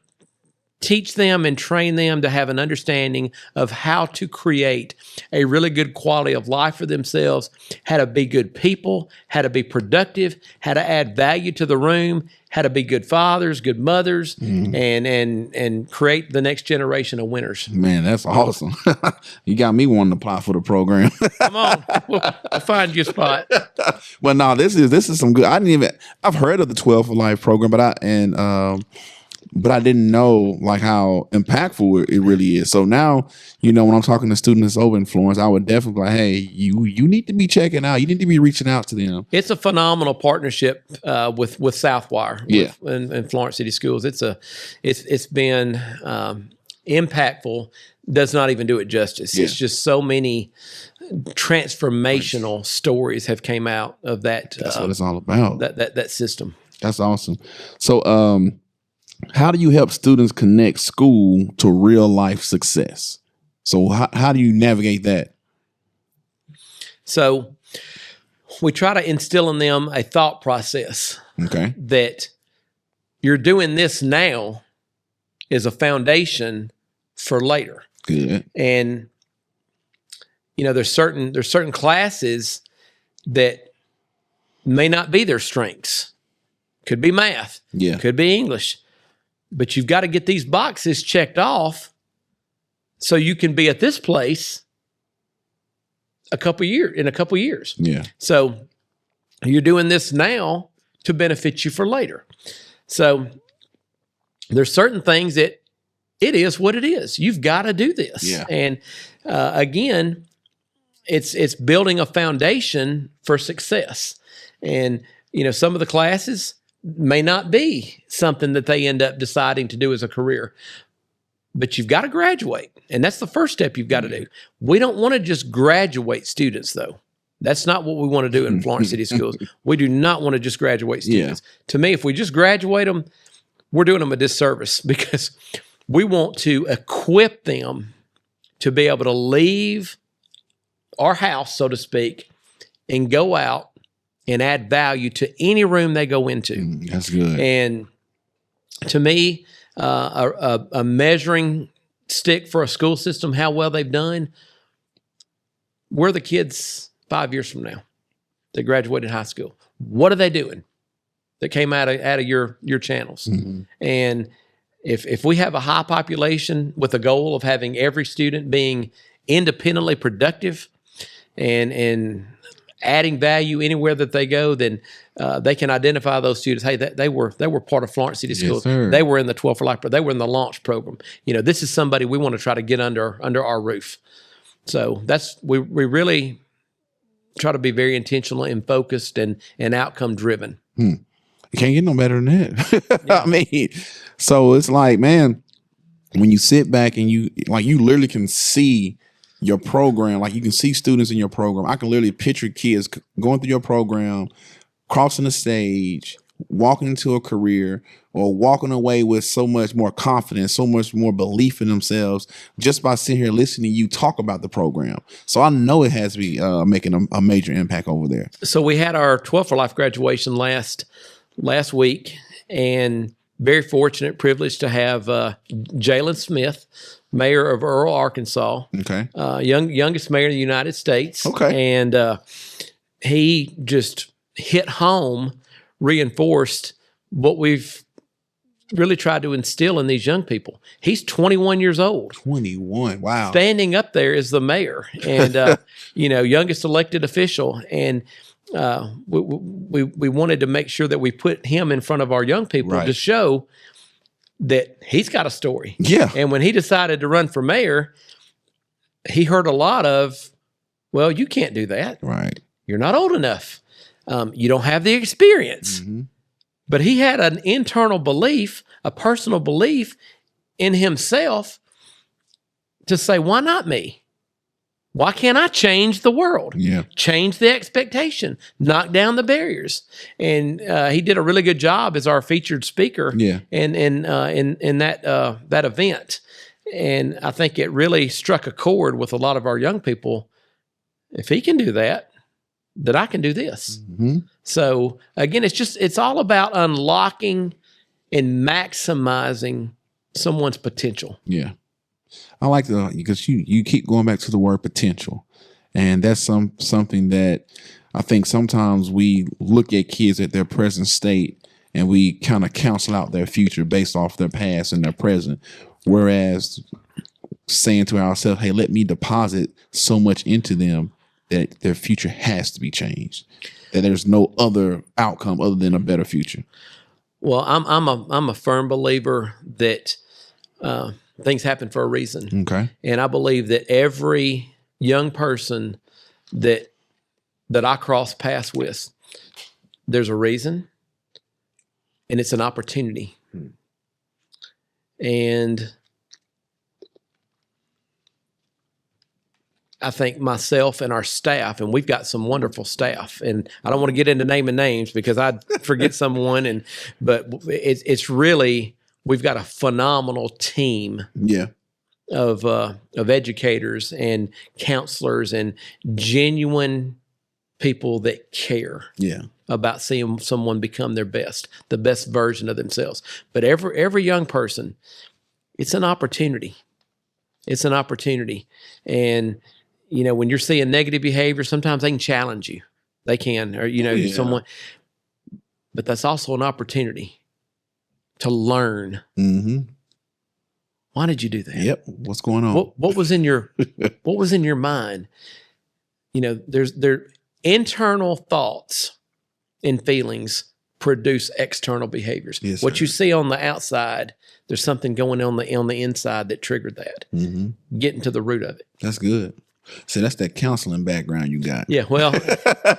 [SPEAKER 2] teach them and train them to have an understanding of how to create a really good quality of life for themselves, how to be good people, how to be productive, how to add value to the room, how to be good fathers, good mothers, and create the next generation of winners.
[SPEAKER 1] Man, that's awesome. You got me wanting to apply for the program.
[SPEAKER 2] Come on, we'll find you a spot.
[SPEAKER 1] Well, no, this is some good. I've heard of the 12 for Life program, but I didn't know like how impactful it really is. So now, when I'm talking to students over in Florence, I would definitely be like, hey, you need to be checking out. You need to be reaching out to them.
[SPEAKER 2] It's a phenomenal partnership with Southwire in Florence City Schools. It's been impactful. Does not even do it justice.
[SPEAKER 1] Yeah.
[SPEAKER 2] It's just so many transformational stories have came out of that.
[SPEAKER 1] That's what it's all about.
[SPEAKER 2] That system.
[SPEAKER 1] That's awesome. So, how do you help students connect school to real life success? So how do you navigate that?
[SPEAKER 2] So we try to instill in them a thought process
[SPEAKER 1] Okay.
[SPEAKER 2] that you're doing this now is a foundation for later.
[SPEAKER 1] Good.
[SPEAKER 2] And there's certain classes that may not be their strengths. Could be math.
[SPEAKER 1] Yeah.
[SPEAKER 2] Could be English. But you've got to get these boxes checked off so you can be at this place in a couple years.
[SPEAKER 1] Yeah.
[SPEAKER 2] So you're doing this now to benefit you for later. So there's certain things that it is what it is. You've got to do this.
[SPEAKER 1] Yeah.
[SPEAKER 2] And again, it's building a foundation for success. And some of the classes may not be something that they end up deciding to do as a career, but you've got to graduate. And that's the first step you've got to do. We don't want to just graduate students, though. That's not what we want to do in Florence City Schools. We do not want to just graduate students. Yeah. To me, if we just graduate them, we're doing them a disservice, because we want to equip them to be able to leave our house, so to speak, and go out and add value to any room they go into.
[SPEAKER 1] That's good.
[SPEAKER 2] And to me, a measuring stick for a school system, how well they've done, where are the kids 5 years from now? They graduated high school. What are they doing that came out of your channels? Mm-hmm. And if we have a high population with a goal of having every student being independently productive and adding value anywhere that they go, then they can identify those students. Hey, they were part of Florence City Schools.
[SPEAKER 1] Yes,
[SPEAKER 2] they were in the 12 for Life. They were in the launch program. This is somebody we want to try to get under our roof. So we really try to be very intentional and focused and outcome driven.
[SPEAKER 1] You can't get no better than that.
[SPEAKER 2] Yeah.
[SPEAKER 1] I mean, so it's like, man, when you sit back and you literally can see your program, like you can see students in your program. I can literally picture kids going through your program, crossing the stage, walking into a career, or walking away with so much more confidence, so much more belief in themselves just by sitting here listening to you talk about the program. So I know it has to be making a major impact over there.
[SPEAKER 2] So we had our 12 for Life graduation last week, and very fortunate, privileged to have Jalen Smith, mayor of Earl, Arkansas.
[SPEAKER 1] Okay.
[SPEAKER 2] Youngest mayor in the United States.
[SPEAKER 1] Okay.
[SPEAKER 2] And he just hit home, reinforced what we've really tried to instill in these young people. He's 21 years old.
[SPEAKER 1] 21. Wow.
[SPEAKER 2] Standing up there as the mayor and, youngest elected official. And we wanted to make sure that we put him in front of our young people
[SPEAKER 1] Right.
[SPEAKER 2] to show that he's got a story.
[SPEAKER 1] Yeah.
[SPEAKER 2] And when he decided to run for mayor, he heard a lot of, Well, you can't do that.
[SPEAKER 1] Right.
[SPEAKER 2] You're not old enough. You don't have the experience.
[SPEAKER 1] Mm-hmm.
[SPEAKER 2] But he had an internal belief, a personal belief in himself to say, why not me? Why can't I change the world?
[SPEAKER 1] Yeah.
[SPEAKER 2] Change the expectation, knock down the barriers. And he did a really good job as our featured speaker
[SPEAKER 1] Yeah.
[SPEAKER 2] in that event. And I think it really struck a chord with a lot of our young people. If he can do that, then I can do this.
[SPEAKER 1] Mm-hmm.
[SPEAKER 2] So again, it's all about unlocking and maximizing someone's potential.
[SPEAKER 1] Yeah. I like because you keep going back to the word potential, and that's something that I think sometimes we look at kids at their present state and we kind of counsel out their future based off their past and their present, whereas saying to ourselves, "Hey, let me deposit so much into them that their future has to be changed, that there's no other outcome other than a better future."
[SPEAKER 2] Well, I'm a firm believer that things happen for a reason.
[SPEAKER 1] Okay.
[SPEAKER 2] And I believe that every young person that I cross paths with, there's a reason, and it's an opportunity. And I think myself and our staff, and we've got some wonderful staff, and I don't want to get into naming names because I'd forget someone, but it's really, we've got a phenomenal team.
[SPEAKER 1] Yeah.
[SPEAKER 2] Of educators and counselors and genuine people that care
[SPEAKER 1] Yeah.
[SPEAKER 2] about seeing someone become the best version of themselves. But every young person, it's an opportunity. It's an opportunity. And, when you're seeing negative behavior, sometimes they can challenge you. They can, or, someone, but that's also an opportunity to learn.
[SPEAKER 1] Mm-hmm.
[SPEAKER 2] Why did you do that?
[SPEAKER 1] Yep. What's going on?
[SPEAKER 2] What was in your mind? Their internal thoughts and feelings produce external behaviors.
[SPEAKER 1] Yes,
[SPEAKER 2] What
[SPEAKER 1] sir.
[SPEAKER 2] you see on the outside, there's something going on the inside that triggered that.
[SPEAKER 1] Mm-hmm.
[SPEAKER 2] Getting to the root of it.
[SPEAKER 1] That's good. So that's that counseling background you got.
[SPEAKER 2] Yeah. Well,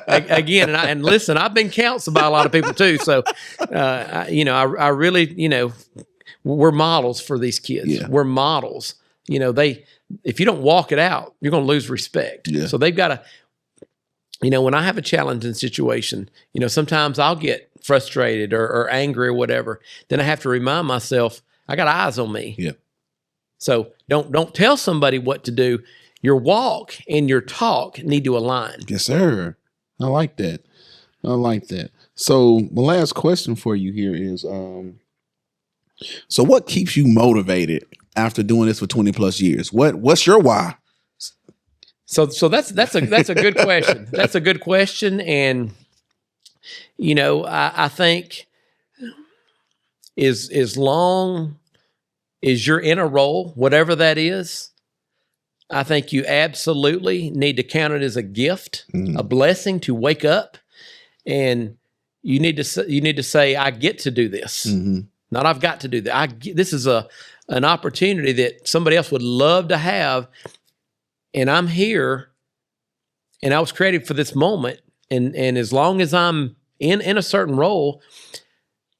[SPEAKER 2] again, and listen, I've been counseled by a lot of people too. So, I really, we're models for these kids.
[SPEAKER 1] Yeah.
[SPEAKER 2] We're models. If you don't walk it out, you're going to lose respect.
[SPEAKER 1] Yeah.
[SPEAKER 2] So they've got to, when I have a challenging situation, sometimes I'll get frustrated or angry or whatever. Then I have to remind myself, I got eyes on me.
[SPEAKER 1] Yeah.
[SPEAKER 2] So don't tell somebody what to do. Your walk and your talk need to align.
[SPEAKER 1] Yes, sir. I like that. So my last question for you here is, so what keeps you motivated after doing this for 20 plus years? What's your why?
[SPEAKER 2] So that's a good question. That's a good question. And, I think as long as you're in a role, whatever that is, I think you absolutely need to count it as a gift, a blessing to wake up, and you need to say, I get to do this.
[SPEAKER 1] Mm-hmm.
[SPEAKER 2] Not I've got to do that. This is an opportunity that somebody else would love to have, and I'm here, and I was created for this moment. And as long as I'm in a certain role,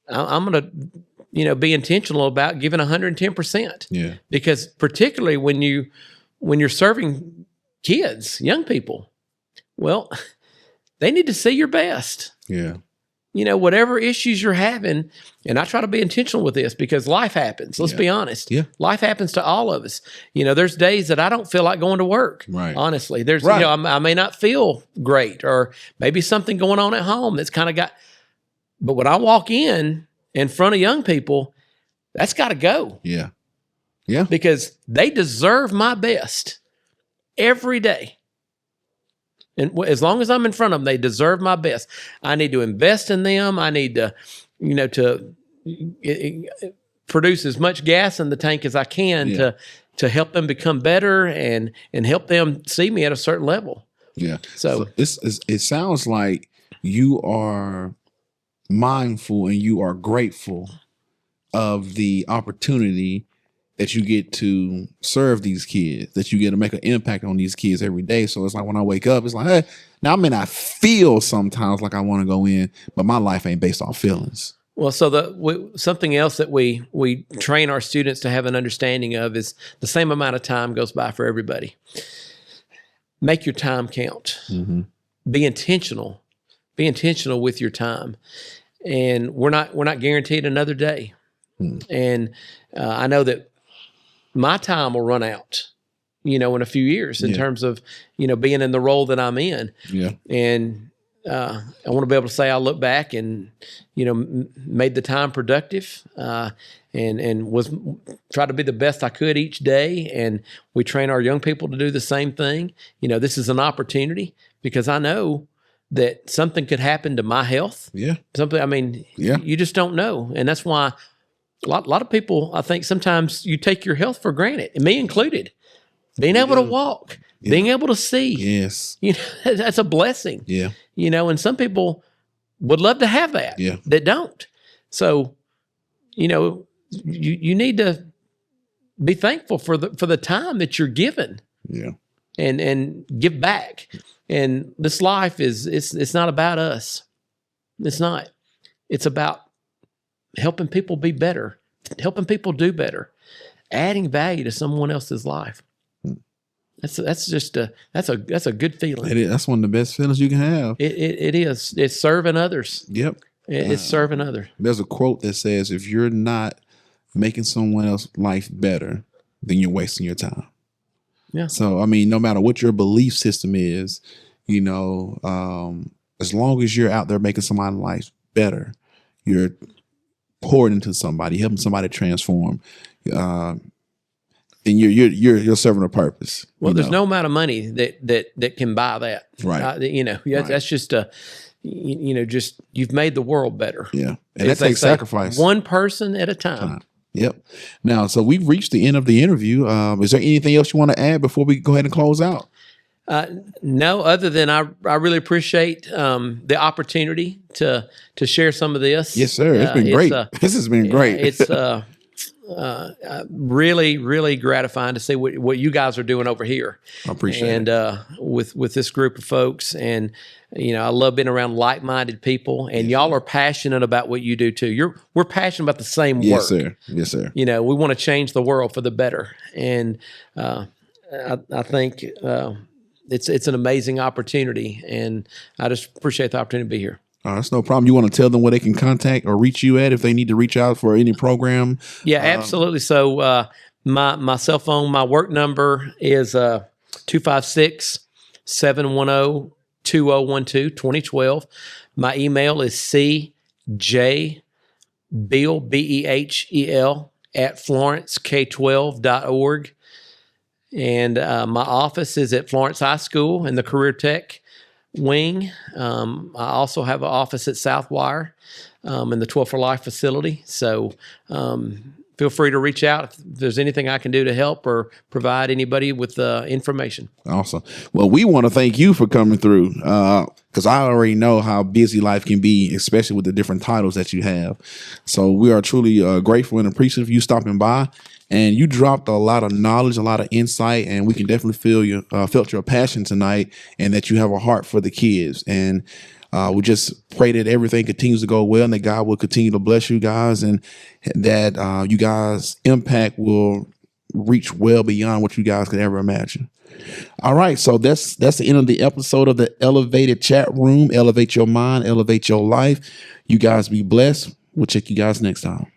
[SPEAKER 2] I'm going to be intentional about giving 110%.
[SPEAKER 1] Yeah.
[SPEAKER 2] Because particularly when you're serving kids, young people, well, they need to see your best.
[SPEAKER 1] Yeah.
[SPEAKER 2] Whatever issues you're having, and I try to be intentional with this because life happens. Let's be honest.
[SPEAKER 1] Yeah.
[SPEAKER 2] Life happens to all of us. There's days that I don't feel like going to work.
[SPEAKER 1] Right.
[SPEAKER 2] Honestly, there's,
[SPEAKER 1] Right.
[SPEAKER 2] I may not feel great, or maybe something going on at home that's kind of but when I walk in front of young people, that's got to go.
[SPEAKER 1] Yeah. Yeah.
[SPEAKER 2] Because they deserve my best every day. And as long as I'm in front of them, they deserve my best. I need to invest in them. I need to, produce as much gas in the tank as I can to help them become better and help them see me at a certain level.
[SPEAKER 1] Yeah.
[SPEAKER 2] So
[SPEAKER 1] it sounds like you are mindful and you are grateful of the opportunity that you get to serve these kids, that you get to make an impact on these kids every day. So it's like when I wake up, it's like, hey, now I may not feel sometimes like I want to go in, but my life ain't based on feelings.
[SPEAKER 2] Well, so something else that we train our students to have an understanding of is the same amount of time goes by for everybody. Make your time count.
[SPEAKER 1] Mm-hmm.
[SPEAKER 2] Be intentional. Be intentional with your time. And we're not guaranteed another day. And I know that my time will run out, in a few years in terms of, being in the role that I'm in.
[SPEAKER 1] Yeah.
[SPEAKER 2] And I want to be able to say I look back and, made the time productive and was try to be the best I could each day. And we train our young people to do the same thing. This is an opportunity because I know that something could happen to my health.
[SPEAKER 1] Yeah.
[SPEAKER 2] You just don't know. And that's why a lot of people, I think sometimes you take your health for granted, and me included. Being able to walk, being able to see.
[SPEAKER 1] Yes.
[SPEAKER 2] That's a blessing.
[SPEAKER 1] Yeah.
[SPEAKER 2] And some people would love to have that.
[SPEAKER 1] Yeah.
[SPEAKER 2] That don't. So, you need to be thankful for the time that you're given.
[SPEAKER 1] Yeah.
[SPEAKER 2] And give back. And this life it's not about us. It's not. It's about helping people be better, helping people do better, adding value to someone else's life. That's just that's a good feeling.
[SPEAKER 1] That's one of the best feelings you can have.
[SPEAKER 2] It is. It's serving others.
[SPEAKER 1] Yep.
[SPEAKER 2] It's serving others.
[SPEAKER 1] There's a quote that says, if you're not making someone else's life better, then you're wasting your time.
[SPEAKER 2] Yeah.
[SPEAKER 1] So, no matter what your belief system is, as long as you're out there making somebody's life better, you're pouring into somebody, helping somebody transform, then you're serving a purpose.
[SPEAKER 2] Well, there's no amount of money that can buy that.
[SPEAKER 1] Right.
[SPEAKER 2] Right. That's just just you've made the world better.
[SPEAKER 1] Yeah. And that takes sacrifice.
[SPEAKER 2] One person at a time.
[SPEAKER 1] Yep. Now, so we've reached the end of the interview. Is there anything else you want to add before we go ahead and close out?
[SPEAKER 2] No, other than I really appreciate the opportunity to share some of this.
[SPEAKER 1] Yes, sir. It's been great. This has been great.
[SPEAKER 2] It's really, really gratifying to see what you guys are doing over here.
[SPEAKER 1] I appreciate it.
[SPEAKER 2] And with this group of folks, and I love being around like-minded people, and y'all are passionate about what you do too. We're passionate about the same work.
[SPEAKER 1] Yes, sir. Yes, sir.
[SPEAKER 2] We want to change the world for the better, and I think it's an amazing opportunity, and I just appreciate the opportunity to be here.
[SPEAKER 1] That's no problem. You want to tell them where they can contact or reach you at if they need to reach out for any program?
[SPEAKER 2] Yeah, absolutely. So my cell phone, my work number is 256-710-2012, 2012. My email is cjbehel, BEHEL, @florencek12.org. And my office is at Florence High School in the Career Tech wing. I also have an office at Southwire in the 12 for Life facility. So feel free to reach out if there's anything I can do to help or provide anybody with information.
[SPEAKER 1] Awesome. Well, we want to thank you for coming through because I already know how busy life can be, especially with the different titles that you have. So we are truly grateful and appreciative of you stopping by. And you dropped a lot of knowledge, a lot of insight, and we can definitely felt your passion tonight, and that you have a heart for the kids. And we just pray that everything continues to go well, and that God will continue to bless you guys, and that you guys' impact will reach well beyond what you guys could ever imagine. All right, so that's the end of the episode of the Elevated Chat Room. Elevate your mind, elevate your life. You guys be blessed. We'll check you guys next time.